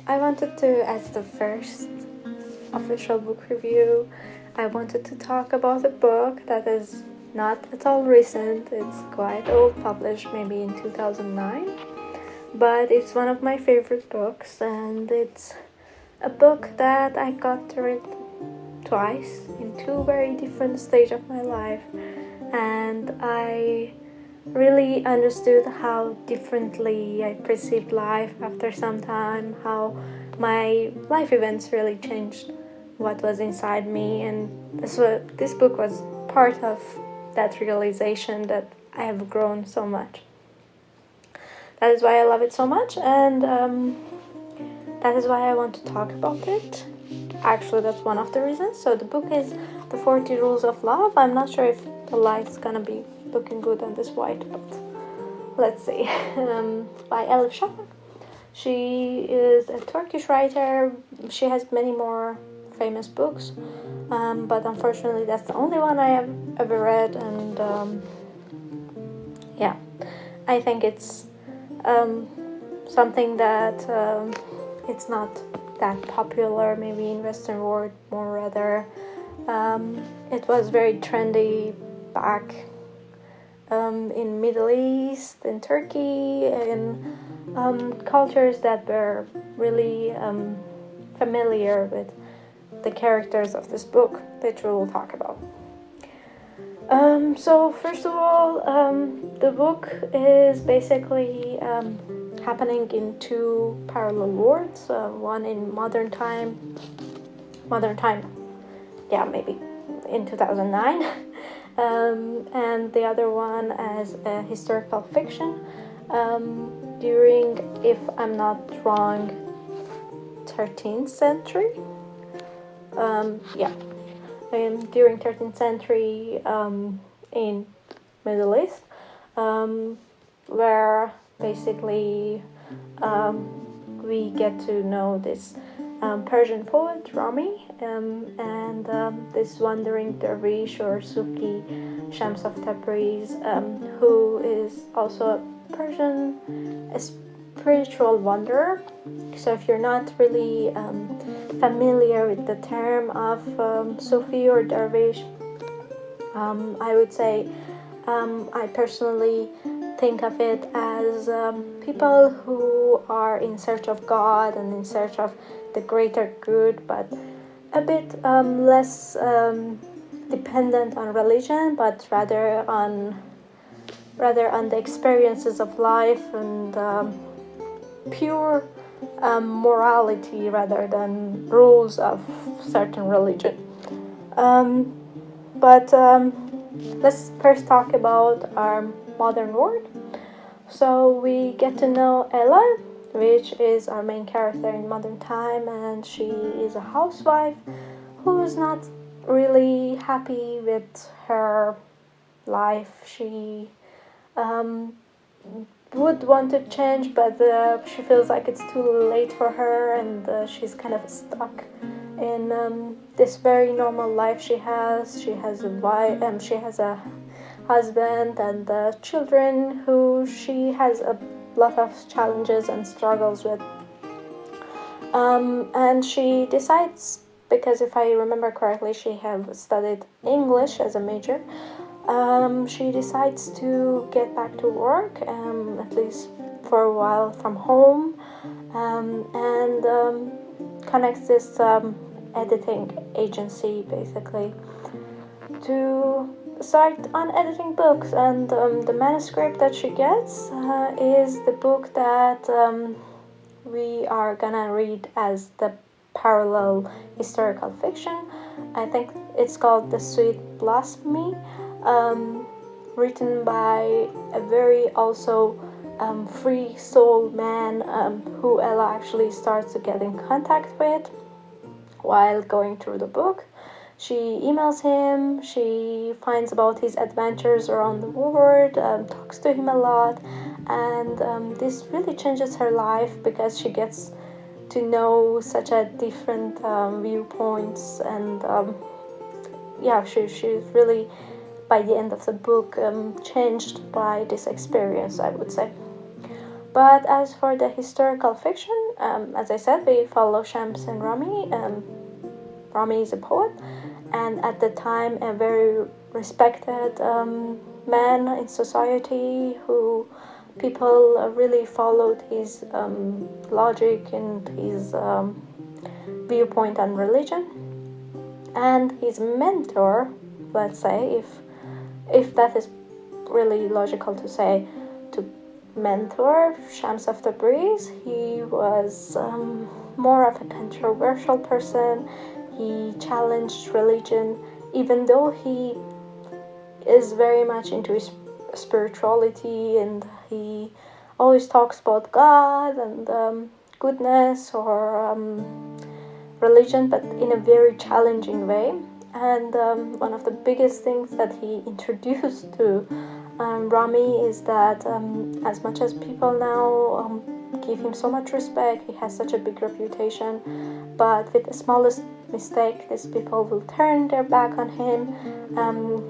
I wanted to, as the first official book review, I wanted to talk about a book that is not at all recent. It's quite old, published maybe in 2009, but it's one of my favorite books, and it's a book that I got to read twice in two very different stages of my life, and I really understood how differently I perceived life after some time, how my life events really changed what was inside me, and this book was part of that realization that I have grown so much. That is why I love it so much, and that is why I want to talk about it. Actually, that's one of the reasons. So the book is The 40 Rules of Love. I'm not sure if the light's gonna be looking good on this white, but let's see. By Elif Shafak. She is a Turkish writer. She has many more famous books, but unfortunately that's the only one I have ever read, and I think it's something that it's not that popular maybe in Western world, more rather it was very trendy back in Middle East, in Turkey, in cultures that were really familiar with the characters of this book, which we will talk about. So first of all, the book is basically happening in two parallel worlds, one in modern time, maybe in 2009, and the other one as a historical fiction during, if I'm not wrong, 13th century. During 13th century in Middle East, where basically we get to know this Persian poet Rumi and this wandering dervish or Sufi Shams of Tabriz, who is also a Persian spiritual wanderer. So if you're not really familiar with the term of Sufi or dervish, I would say I personally think of it as people who are in search of God and in search of the greater good, but a bit less dependent on religion, but rather on the experiences of life and pure morality rather than rules of certain religion. But let's first talk about our modern world. So we get to know Ella, which is our main character in modern time, and she is a housewife who is not really happy with her life. She would want to change, but she feels like it's too late for her, and she's kind of stuck in this very normal life she has. She has a wife, she has a husband and children who she has a lot of challenges and struggles with. And she decides, because if I remember correctly, she have studied English as a major. She decides to get back to work, at least for a while from home, and connects this editing agency basically to start on editing books. And the manuscript that she gets is the book that we are gonna read as the parallel historical fiction. I think it's called The Sweet Blasphemy, written by a very also free soul man who Ella actually starts to get in contact with while going through the book. She emails him, she finds about his adventures around the world, talks to him a lot, and this really changes her life because she gets to know such a different viewpoints, and she's really, by the end of the book, changed by this experience, I would say. But as for the historical fiction, as I said, we follow Shams and Rami. Rami is a poet, and at the time a very respected man in society who people really followed his logic and his viewpoint on religion. And his mentor, let's say, if that is really logical to say, to mentor Shams of Tabriz, he was more of a controversial person. He challenged religion, even though he is very much into his spirituality, and he always talks about God and goodness or religion, but in a very challenging way. And one of the biggest things that he introduced to Rami is that as much as people now give him so much respect, he has such a big reputation, but with the smallest mistake, these people will turn their back on him.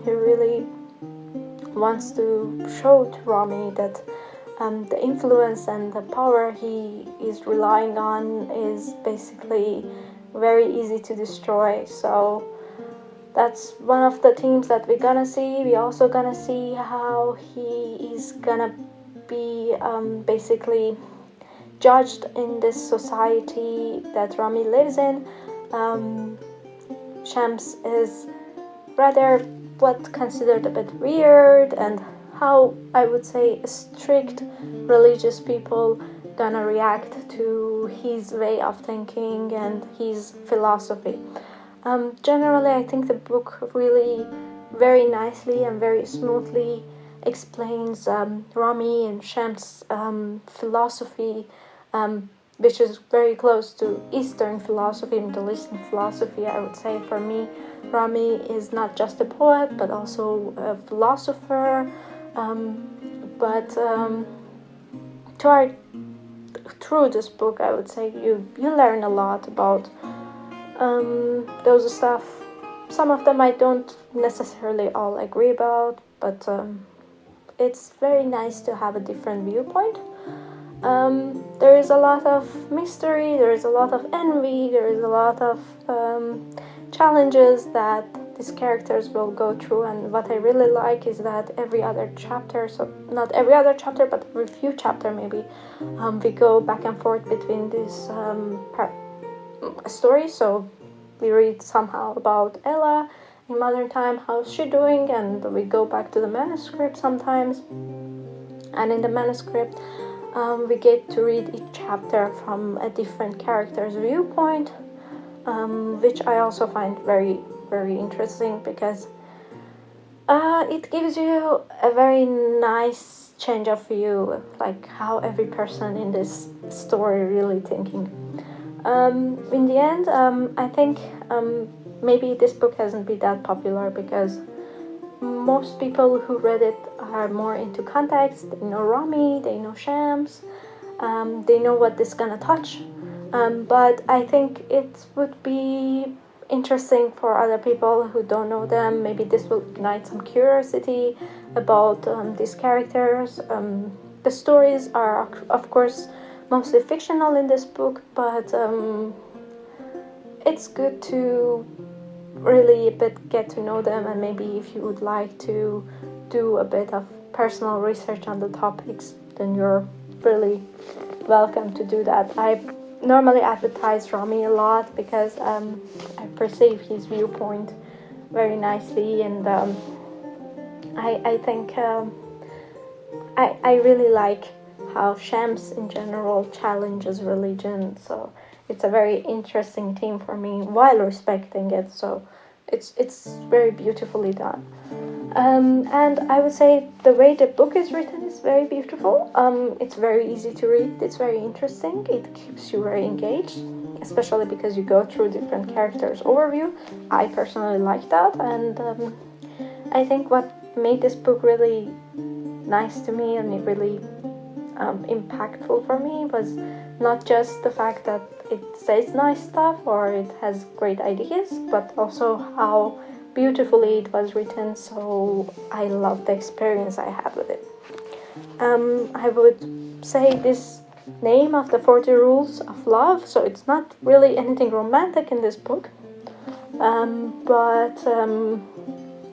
He really wants to show to Rami that the influence and the power he is relying on is basically very easy to destroy. So that's one of the themes that we're gonna see. We're also gonna see how he is gonna be basically judged in this society that Rami lives in. Shams is rather what considered a bit weird, and how I would say strict religious people gonna react to his way of thinking and his philosophy. Generally, I think the book really very nicely and very smoothly explains Rami and Shams' philosophy, which is very close to Eastern philosophy, Middle Eastern philosophy. I would say for me, Rami is not just a poet, but also a philosopher. Through this book, I would say you learn a lot about those stuff. Some of them I don't necessarily all agree about, but it's very nice to have a different viewpoint. There is a lot of mystery, there is a lot of envy, there is a lot of challenges that these characters will go through, and what I really like is that every other chapter, so not every other chapter, but every few chapter maybe, we go back and forth between these stories. So we read somehow about Ella in modern time, how's she doing, and we go back to the manuscript sometimes, and in the manuscript we get to read each chapter from a different character's viewpoint, which I also find very, very interesting, because it gives you a very nice change of view, like how every person in this story really thinking. In the end, I think maybe this book hasn't been that popular because most people who read it are more into context. They know Rami, they know Shams, they know what this is gonna touch. But I think it would be interesting for other people who don't know them. Maybe this will ignite some curiosity about these characters. The stories are, of course, mostly fictional in this book, but it's good to really a bit get to know them, and maybe if you would like to do a bit of personal research on the topics, then you're really welcome to do that. I normally advertise Rami a lot because I perceive his viewpoint very nicely, and I think I really like how Shams in general challenges religion, so it's a very interesting theme for me while respecting it. So it's very beautifully done. And I would say the way the book is written is very beautiful. It's very easy to read. It's very interesting. It keeps you very engaged, especially because you go through different characters' overview. I personally like that, and I think what made this book really nice to me and really impactful for me was not just the fact that it says nice stuff or it has great ideas, but also how beautifully it was written. So I love the experience I had with it. I would say this name of the 40 Rules of Love, so it's not really anything romantic in this book, but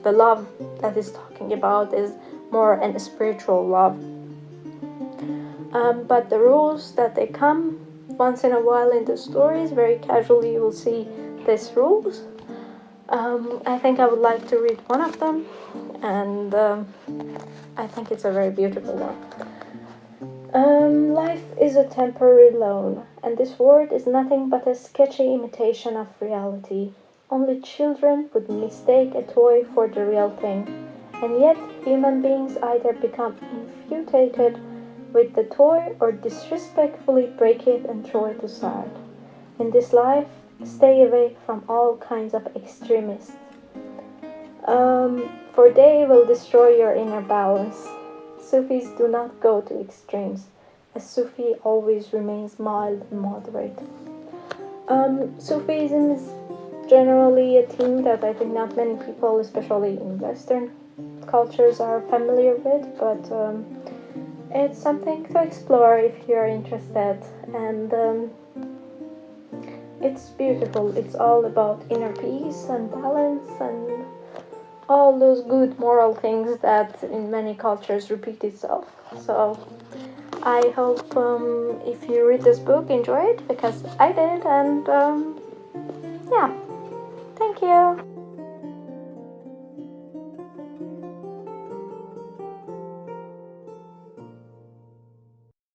the love that is talking about is more a spiritual love. But the rules that they come once in a while in the stories, very casually you will see these rules. I think I would like to read one of them, and I think it's a very beautiful one. Life is a temporary loan, and this world is nothing but a sketchy imitation of reality. Only children would mistake a toy for the real thing, and yet human beings either become infatuated with the toy or disrespectfully break it and throw it aside. In this life, stay away from all kinds of extremists, for they will destroy your inner balance. Sufis do not go to extremes. A Sufi always remains mild and moderate. Sufism is generally a theme that I think not many people, especially in Western cultures, are familiar with, but it's something to explore if you're interested. And it's beautiful. It's all about inner peace and balance and all those good moral things that in many cultures repeat itself. So I hope if you read this book, enjoy it, because I did. And yeah, thank you.